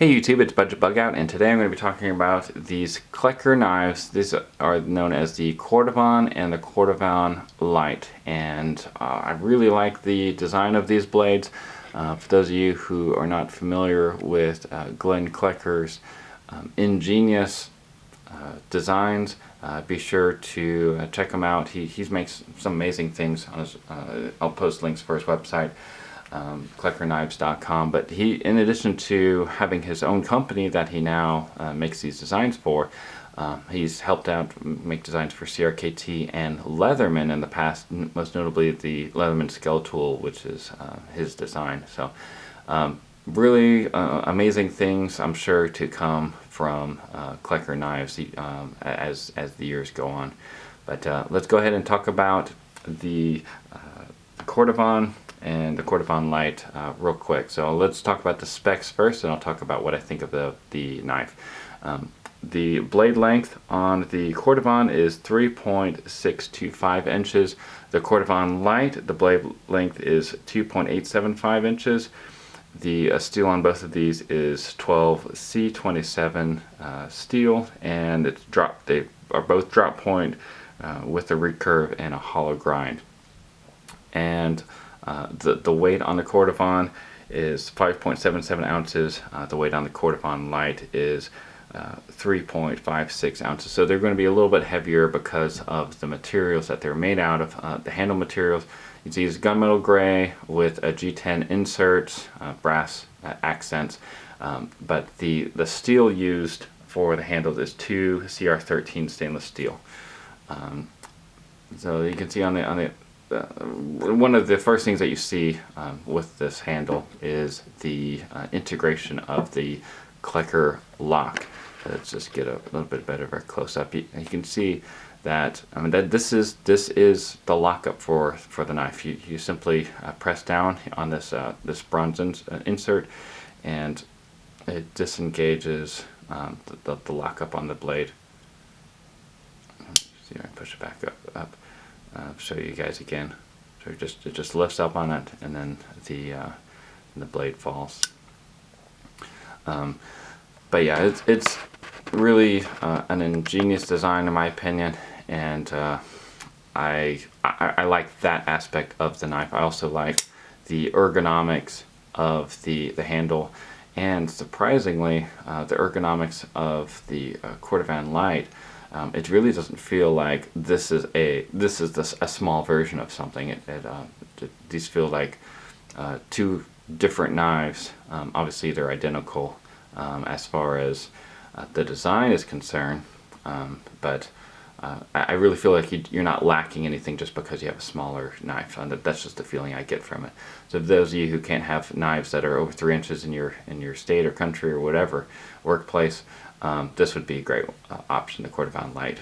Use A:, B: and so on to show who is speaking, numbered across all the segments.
A: Hey YouTube, it's Budget Bug Out, and today I'm going to be talking about these Klecker knives. These are known as the Cordovan and the Cordovan Lite, and I really like the design of these blades. For those of you who are not familiar with Glenn Klecker's ingenious designs, be sure to check him out. He makes some amazing things on his. I'll post links for his website. Kleckerknives.com, but he, in addition to having his own company that he now makes these designs for, he's helped out make designs for CRKT and Leatherman in the past, most notably the Leatherman Skeletal, which is his design. So really amazing things, I'm sure, to come from Klecker knives as the years go on. But let's go ahead and talk about the Cordovan and the Cordovan Lite real quick. So let's talk about the specs first, and I'll talk about what I think of the knife. The blade length on the Cordovan is 3.625 inches. The Cordovan Lite, the blade length is 2.875 inches. The steel on both of these is 12C27 steel, and it's they are both drop point with a recurve and a hollow grind. And the weight on the Cordovan is 5.77 ounces. The weight on the Cordovan Lite is 3.56 ounces. So they're going to be a little bit heavier because of the materials that they're made out of. The handle materials, you can see is gunmetal gray with a G10 insert, brass accents. But the steel used for the handles is 2 CR13 stainless steel. So you can see on the one of the first things that you see with this handle is the integration of the Klecker lock. Let's just get a little bit better of a close up. You can see that this is the lockup for the knife. You simply press down on this this bronze insert, and it disengages the lockup on the blade. See, I push it back up. Show you guys again. So it just lifts up on it, and then the blade falls. But yeah, it's really an ingenious design in my opinion, and I like that aspect of the knife. I also like the ergonomics of the handle, and surprisingly, the ergonomics of the Cordovan Lite. It really doesn't feel like this is a small version of something. These feel like two different knives. Obviously, they're identical as far as the design is concerned, but I really feel like you're not lacking anything just because you have a smaller knife. That's just the feeling I get from it. So those of you who can't have knives that are over 3 inches in your state or country or whatever workplace, this would be a great option, the Cordovan Lite.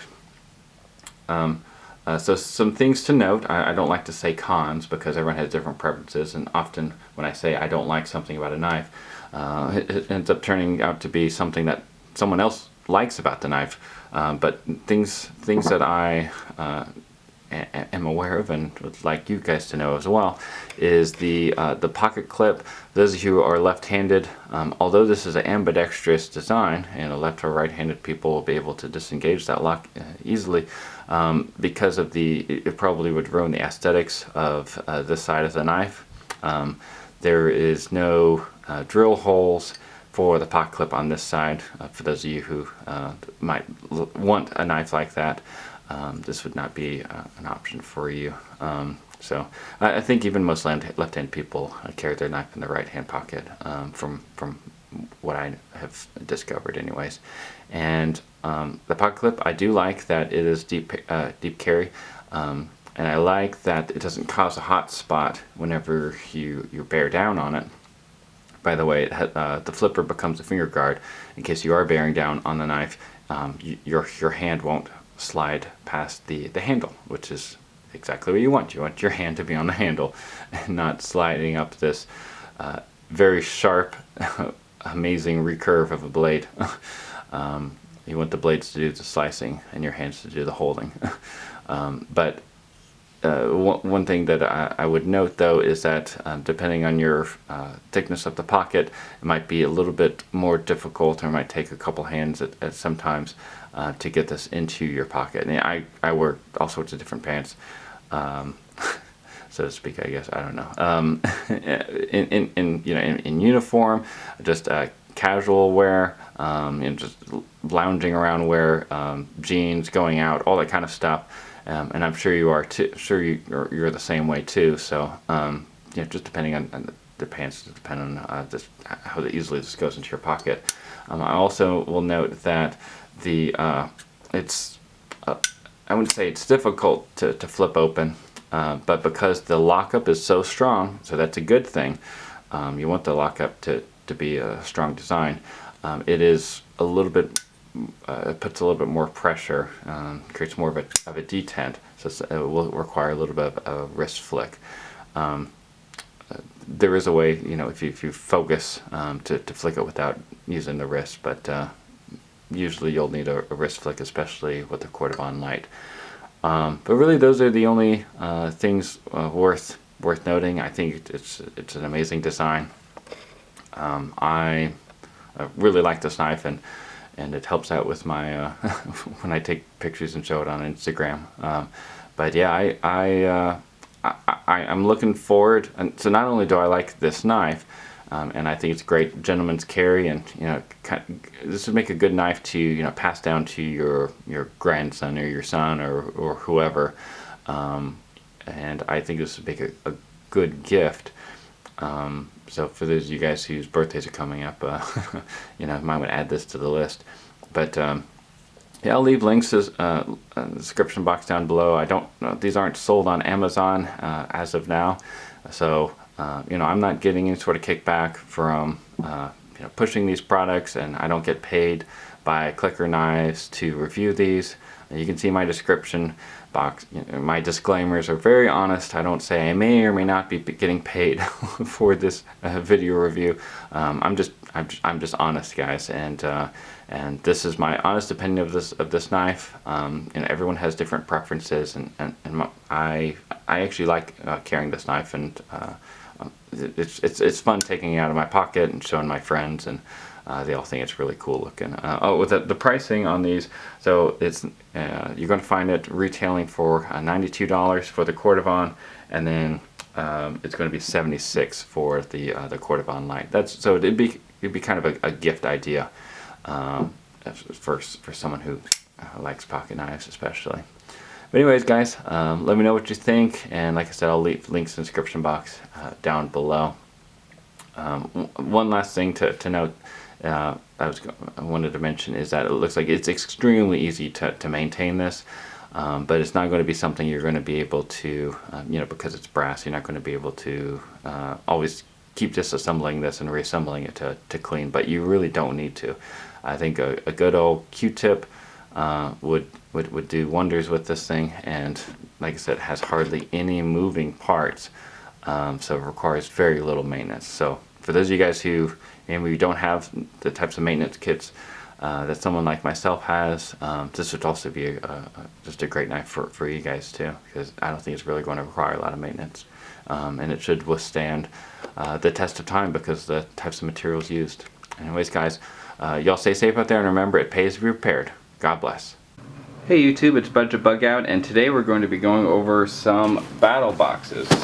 A: So some things to note. I don't like to say cons because everyone has different preferences, and often when I say I don't like something about a knife, it ends up turning out to be something that someone else likes about the knife. But things that I am aware of and would like you guys to know as well is the pocket clip. Those of you who are left-handed, although this is an ambidextrous design and left or right-handed people will be able to disengage that lock easily, because of it probably would ruin the aesthetics of this side of the knife. There is no drill holes for the pocket clip on this side. For those of you who might want a knife like that, this would not be an option for you. So I think even most left-hand people carry their knife in the right-hand pocket, from what I have discovered anyways. And the pocket clip, I do like that it is deep carry, and I like that it doesn't cause a hot spot whenever you bear down on it. By the way, the flipper becomes a finger guard in case you are bearing down on the knife. Your hand won't slide past the handle, which is exactly what you want. You want your hand to be on the handle and not sliding up this very sharp, amazing recurve of a blade. You want the blades to do the slicing and your hands to do the holding. But one thing that I would note though is that depending on your thickness of the pocket, it might be a little bit more difficult, or it might take a couple hands at sometimes to get this into your pocket. And I wear all sorts of different pants, so to speak, I guess. I don't know. In uniform, just casual wear, just lounging around wear, jeans, going out, all that kind of stuff. And I'm sure you are too. Sure, you're the same way too. So just depending on the pants, depending on just how easily this goes into your pocket. I also will note that it's I wouldn't say it's difficult to flip open, but because the lockup is so strong, so that's a good thing. You want the lockup to be a strong design. It is a little bit. It puts a little bit more pressure, creates more of a detent, so it will require a little bit of a wrist flick. There is a way, if you focus to flick it without using the wrist, but usually you'll need a wrist flick, especially with the Cordovan Lite. But really, those are the only things worth noting. I think it's an amazing design. I really like this knife, and it helps out with my when I take pictures and show it on Instagram. But yeah, I'm looking forward. And so not only do I like this knife, and I think it's a great gentleman's carry, and this would make a good knife to pass down to your grandson or your son or whoever. And I think this would make a good gift. So for those of you guys whose birthdays are coming up, you might want to add this to the list. But yeah, I'll leave links in the description box down below. These aren't sold on Amazon as of now, so I'm not getting any sort of kickback from pushing these products, and I don't get paid by Klecker Knives to review these. You can see my description box. My disclaimers are very honest. I don't say I may or may not be getting paid for this video review. I'm just honest, guys, and this is my honest opinion of this knife. Everyone has different preferences, and I actually like carrying this knife, and it's fun taking it out of my pocket and showing my friends, and they all think it's really cool looking. With the pricing on these, so it's you're going to find it retailing for $92 for the Cordovan, and then it's going to be $76 for the Cordovan Lite. So it'd be kind of a gift idea for someone who likes pocket knives, especially. But anyways, guys, let me know what you think, and like I said, I'll leave links in the description box down below. One last thing to note. I wanted to mention is that it looks like it's extremely easy to maintain this, but it's not going to be something you're going to be able to, because it's brass, you're not going to be able to always keep disassembling this and reassembling it to clean, but you really don't need to. I think a good old Q-tip would do wonders with this thing, and like I said, it has hardly any moving parts, so it requires very little maintenance. So for those of you guys who maybe don't have the types of maintenance kits that someone like myself has, this would also be just a great knife for you guys too, because I don't think it's really going to require a lot of maintenance, and it should withstand the test of time because of the types of materials used. Anyways, guys, y'all stay safe out there, and remember, it pays to be prepared. God bless. Hey YouTube, it's Budget Bug Out, and today we're going to be going over some battle boxes.